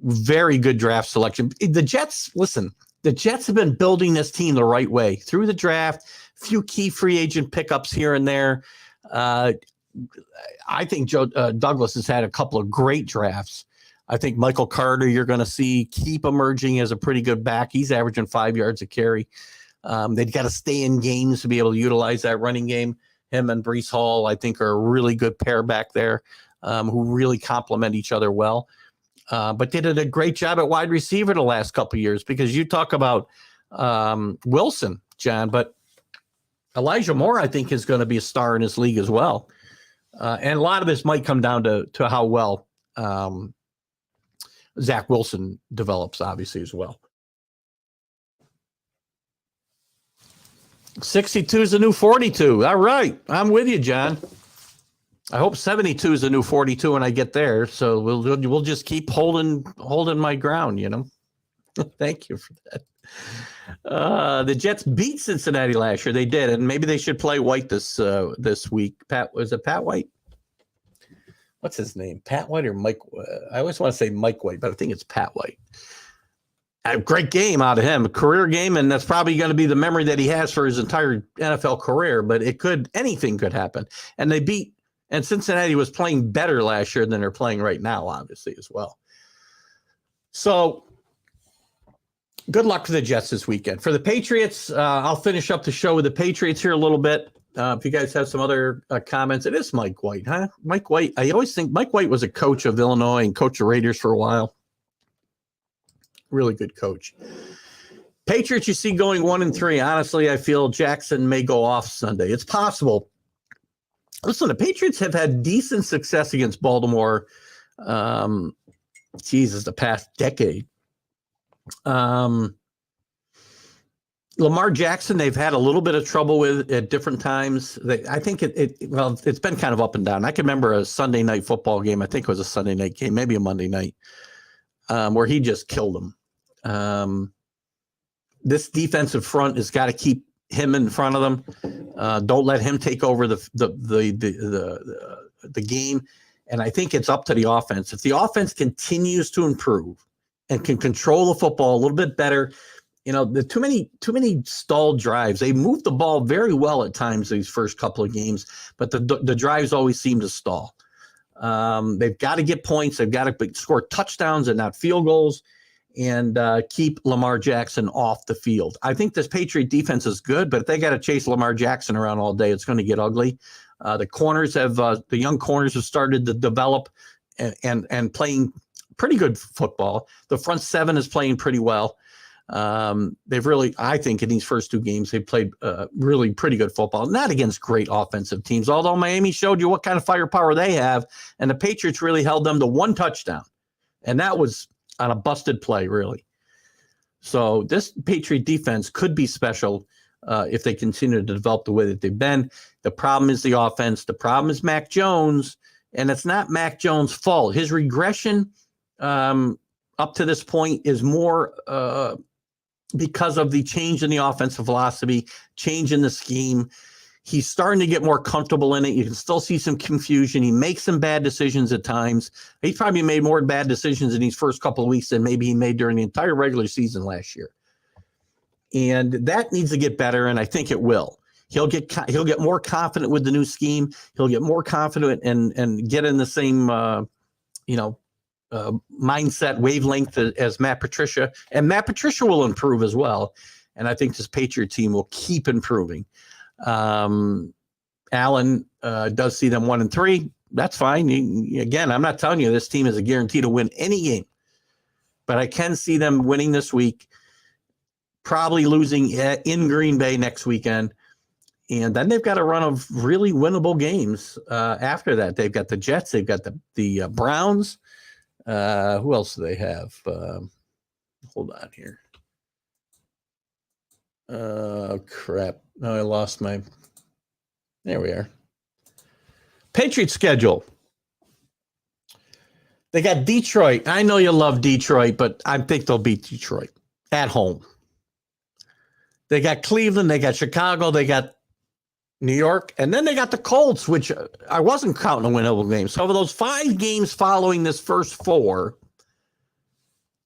Very good draft selection. The Jets have been building this team the right way through the draft. Few key free agent pickups here and there. I think Joe Douglas has had a couple of great drafts. I think Michael Carter, you're going to see keep emerging as a pretty good back. He's averaging 5 yards a carry. They've got to stay in games to be able to utilize that running game. Him and Breece Hall, I think, are a really good pair back there who really complement each other well. But they did a great job at wide receiver the last couple of years because you talk about Wilson, John, but Elijah Moore, I think, is going to be a star in this league as well. And a lot of this might come down to how well Zach Wilson develops, obviously, as well. 62 is the new 42. All right. I'm with you, John. I hope 72 is the new 42 when I get there. So we'll just keep holding my ground, Thank you for that. The Jets beat Cincinnati last year. They did, and maybe they should play White this week. Was it Pat White? What's his name? Pat White or Mike? I always want to say Mike White, but I think it's Pat White. A great game out of him, a career game, and that's probably going to be the memory that he has for his entire NFL career. But anything could happen. And and Cincinnati was playing better last year than they're playing right now, obviously, as well. So good luck to the Jets this weekend. For the Patriots, I'll finish up the show with the Patriots here a little bit. If you guys have some other comments, it is Mike White, huh? Mike White. I always think Mike White was a coach of Illinois and coach of Raiders for a while. Really good coach. Patriots, you see going 1-3. Honestly, I feel Jackson may go off Sunday. It's possible. Listen, the Patriots have had decent success against Baltimore. The past decade. Lamar Jackson, they've had a little bit of trouble with at different times. I think it's been kind of up and down. I can remember a Sunday night football game. I think it was a Sunday night game, maybe a Monday night, where he just killed them. This defensive front has got to keep him in front of them. Don't let him take over the game. And I think it's up to the offense. If the offense continues to improve and can control the football a little bit better, the too many stalled drives. They moved the ball very well at times these first couple of games, but the drives always seem to stall. They've got to get points. They've got to score touchdowns and not field goals, and keep Lamar Jackson off the field. I think this Patriot defense is good, but if they got to chase Lamar Jackson around all day, it's going to get ugly. The young corners have started to develop and playing pretty good football. The front seven is playing pretty well. They've really, I think in these first two games, they've played really pretty good football, not against great offensive teams, although Miami showed you what kind of firepower they have, and the Patriots really held them to one touchdown, and that was on a busted play, really. So this Patriot defense could be special if they continue to develop the way that they've been. The problem is the offense. The problem is Mac Jones, and it's not Mac Jones' fault. His regression up to this point is more because of the change in the offensive philosophy, change in the scheme. He's starting to get more comfortable in it. You can still see some confusion. He makes some bad decisions at times. He's probably made more bad decisions in these first couple of weeks than maybe he made during the entire regular season last year. And that needs to get better, and I think it will. He'll get more confident with the new scheme. He'll get more confident and get in the same mindset wavelength as Matt Patricia, and Matt Patricia will improve as well. And I think this Patriot team will keep improving. Allen does see them 1-3. That's fine. Again, I'm not telling you this team is a guarantee to win any game, but I can see them winning this week, probably losing in Green Bay next weekend. And then they've got a run of really winnable games after that. They've got the Jets. They've got the Browns. Who else do they have? Hold on here. Crap. No, I lost my. There we are. Patriots schedule. They got Detroit. I know you love Detroit, but I think they'll beat Detroit at home. They got Cleveland. They got Chicago. They got New York. And then they got the Colts, which I wasn't counting a winnable game. So over those 5 games following this first 4,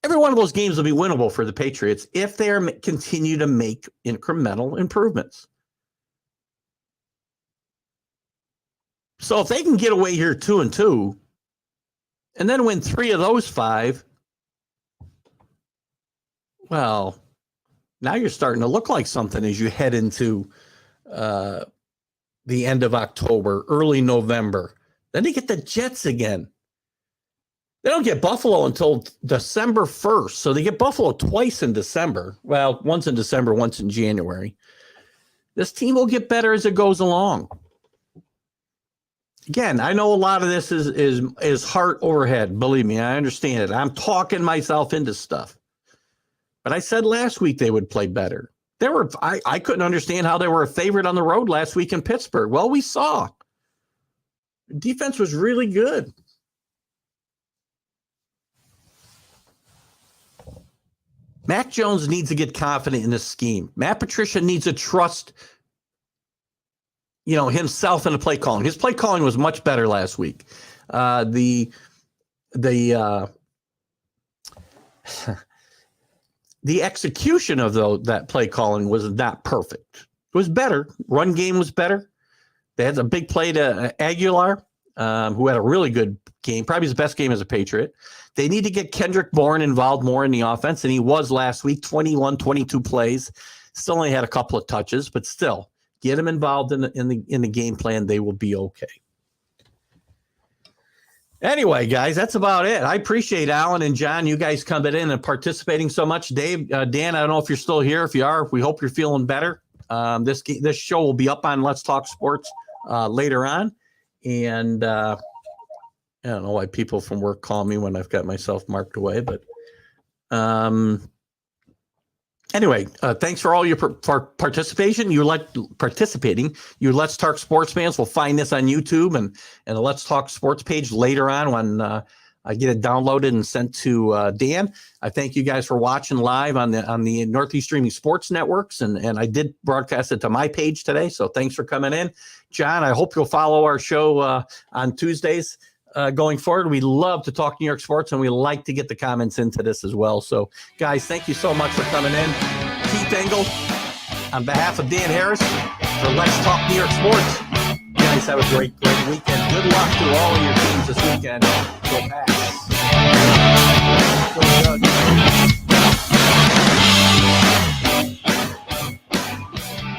every one of those games will be winnable for the Patriots if they continue to make incremental improvements. So if they can get away here 2-2 and then win 3 of those 5, well, now you're starting to look like something as you head into the end of October, early November. Then they get the Jets again. They don't get Buffalo until December 1st. So they get Buffalo twice in December. Well, once in December, once in January. This team will get better as it goes along. Again, I know a lot of this is heart overhead. Believe me, I understand it. I'm talking myself into stuff. But I said last week they would play better. I couldn't understand how they were a favorite on the road last week in Pittsburgh. Well, we saw. The defense was really good. Mac Jones needs to get confident in this scheme. Matt Patricia needs to trust, himself in the play calling. His play calling was much better last week. The execution of that play calling was not perfect. It was better. Run game was better. They had a big play to Aguilar, who had a really good game, probably his best game as a Patriot. They need to get Kendrick Bourne involved more in the offense, and he was last week, 21, 22 plays. Still only had a couple of touches, but still, get him involved in the game plan. They will be okay. Anyway, guys, that's about it. I appreciate Alan and John, you guys coming in and participating so much. Dave, Dan, I don't know if you're still here. If you are, we hope you're feeling better. This show will be up on Let's Talk Sports later on. And I don't know why people from work call me when I've got myself marked away. But anyway, thanks for all your participation. Participating. You Let's Talk Sports fans will find this on YouTube and the Let's Talk Sports page later on when I get it downloaded and sent to Dan. I thank you guys for watching live on the Northeast Streaming Sports Networks, and I did broadcast it to my page today. So thanks for coming in, John. I hope you'll follow our show on Tuesdays going forward. We love to talk New York sports, and we like to get the comments into this as well. So, guys, thank you so much for coming in. Keith Engel, on behalf of Dan Harris, for Let's Talk New York Sports. You guys have a great weekend. Good luck to all of your teams this weekend. Go Pats.